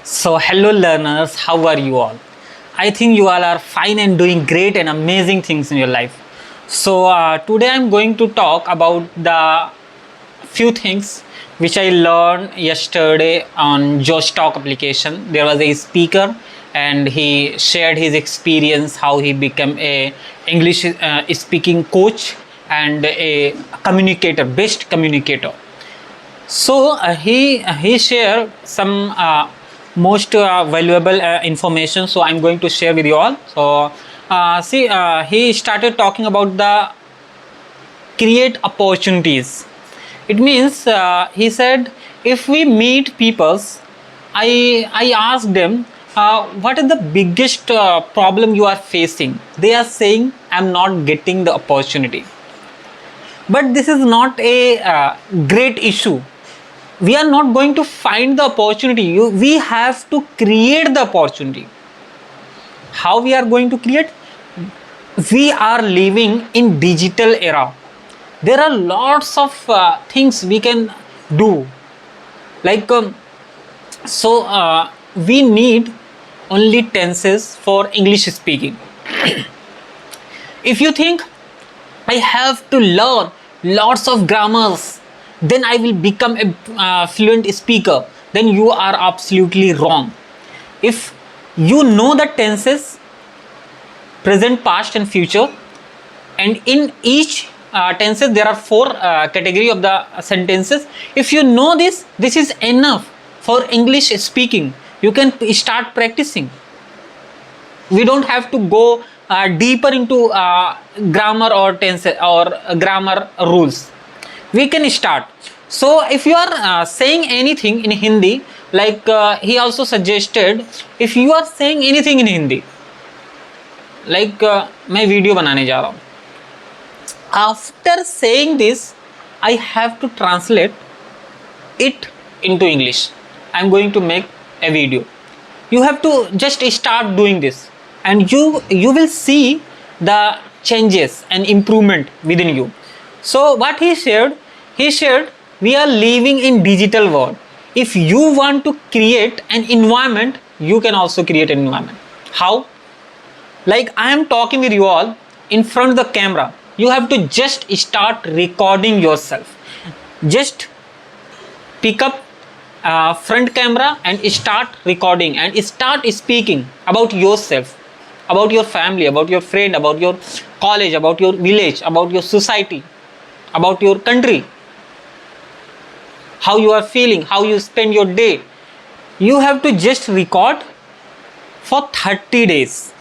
So, hello learners, how are you all? I think you all are fine and doing great and amazing things in your life. So, today I'm going to talk about the few things which I learned yesterday on Josh Talk application. There was a speaker and he shared his experience how he became a English speaking coach and a communicator, best communicator. So he shared some most valuable information. So I'm going to share with you all. So he started talking about the create opportunities. It means he said if we meet peoples, I asked them what is the biggest problem you are facing. They are saying I'm not getting the opportunity. But this is not a great issue. We are not going to find the opportunity. We have to create the opportunity. How we are going to create? We are living in digital era. There are lots of things we can do. Like we need only tenses for English speaking. If you think I have to learn lots of grammars, then I will become a fluent speaker, then you are absolutely wrong. If you know the tenses, present, past and future, and in each tenses there are four category of the sentences. If you know this is enough for English speaking. You can start practicing. We don't have to go deeper into grammar or tense or grammar rules. We can start. So if you are saying anything in Hindi, like he also suggested, if you are saying anything in Hindi, like मैं video बनाने जा रहा हूँ, after saying this I have to translate it into English. I'm going to make a video. You have to just start doing this and you will see the changes and improvement within you. So what he shared we are living in digital world. If you want to create an environment, you can also create an environment. How? Like I am talking with you all in front of the camera. You have to just start recording yourself. Just pick up front camera and start recording and start speaking about yourself, about your family, about your friend, about your college, about your village, about your society, about your country, how you are feeling, how you spend your day. You have to just record for 30 days.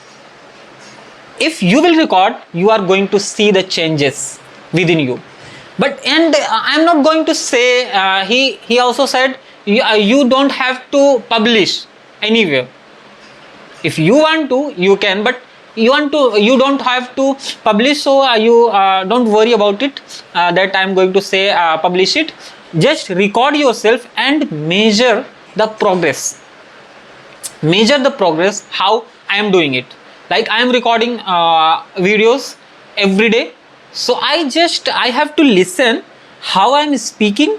If you will record, you are going to see the changes within you. But I'm not going to say, he also said you don't have to publish anywhere. If you want to, you can, but you don't have to publish. So you don't worry about it that I'm going to say publish it. Just record yourself and measure the progress. Measure the progress, how I am doing it. Like I am recording videos every day. So I have to listen how I am speaking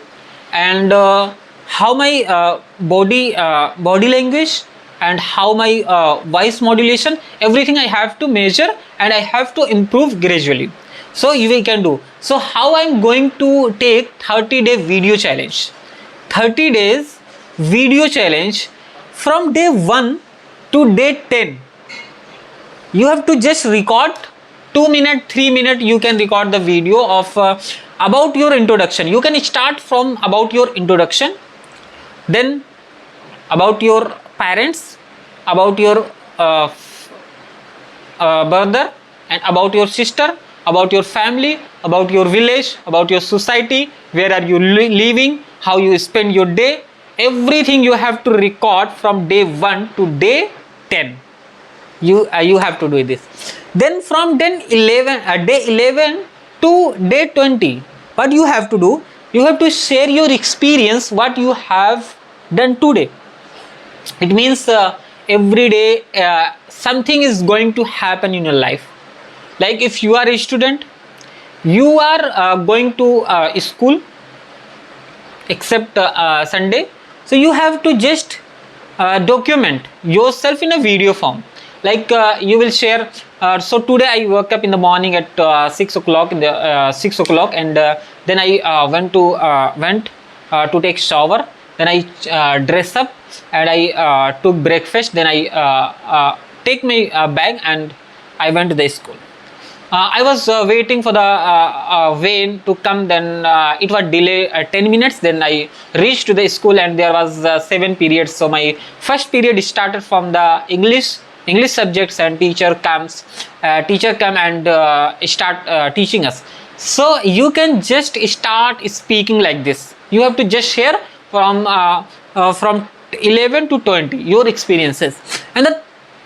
and how my body language and how my voice modulation, everything I have to measure and I have to improve gradually. So you can do. So how I'm going to take 30-day video challenge. 30 days video challenge from day 1 to day 10. You have to just record 2 minutes, 3 minutes. You can record the video of about your introduction. You can start from about your introduction, then about your parents, about your brother and about your sister, about your family, about your village, about your society, where are you living, how you spend your day. Everything you have to record from day 1 to day 10. You have to do this. Then from day 11 to day 20, what you have to do, you have to share your experience, what you have done today. It means every day something is going to happen in your life. Like if you are a student, you are going to school except Sunday. So you have to just document yourself in a video form. Like you will share. So today I woke up in the morning at 6 o'clock in the 6 o'clock, and then I went to take shower. Then I dress up, and I took breakfast. Then I take my bag, and I went to the school. I was waiting for the van to come. Then it was delayed 10 minutes. Then I reached to the school, and there was 7 periods. So my first period started from the English subjects, and teacher come and start teaching us. So you can just start speaking like this. You have to just share from 11 to 20 your experiences, and the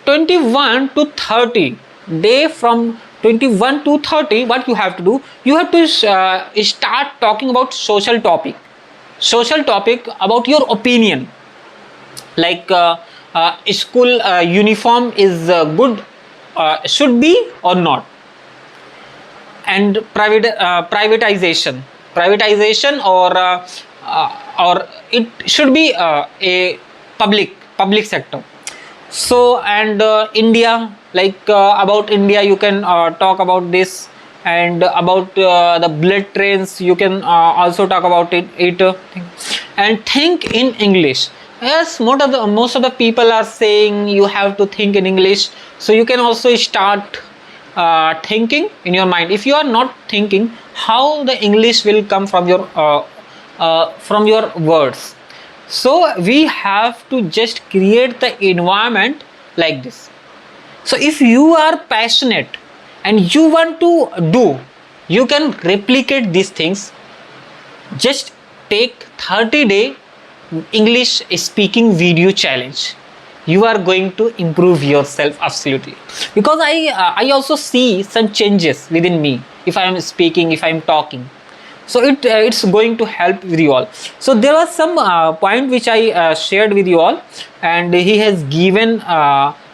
21 to 30 day, from 21 to 30, what you have to do, you have to start talking about social topic about your opinion, like school uniform is good, should be or not, and privatization, or it should be a public sector. So, and India, like about India you can talk about this, and about the bullet trains you can also talk about it and think in English. Yes, most of the people are saying you have to think in English, so you can also start thinking in your mind. If you are not thinking, how the English will come from your words? So we have to just create the environment like this. So if you are passionate and you want to do, you can replicate these things. Just take 30-day English speaking video challenge. You are going to improve yourself absolutely, because I also see some changes within me if I am speaking, if I am talking. So it's going to help with you all. So there was some point which I shared with you all, and he has given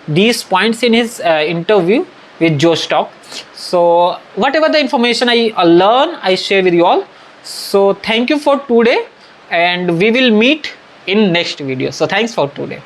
these points in his interview with Joe Stock. So whatever the information I learn, I share with you all. So thank you for today, and we will meet in next video. So thanks for today.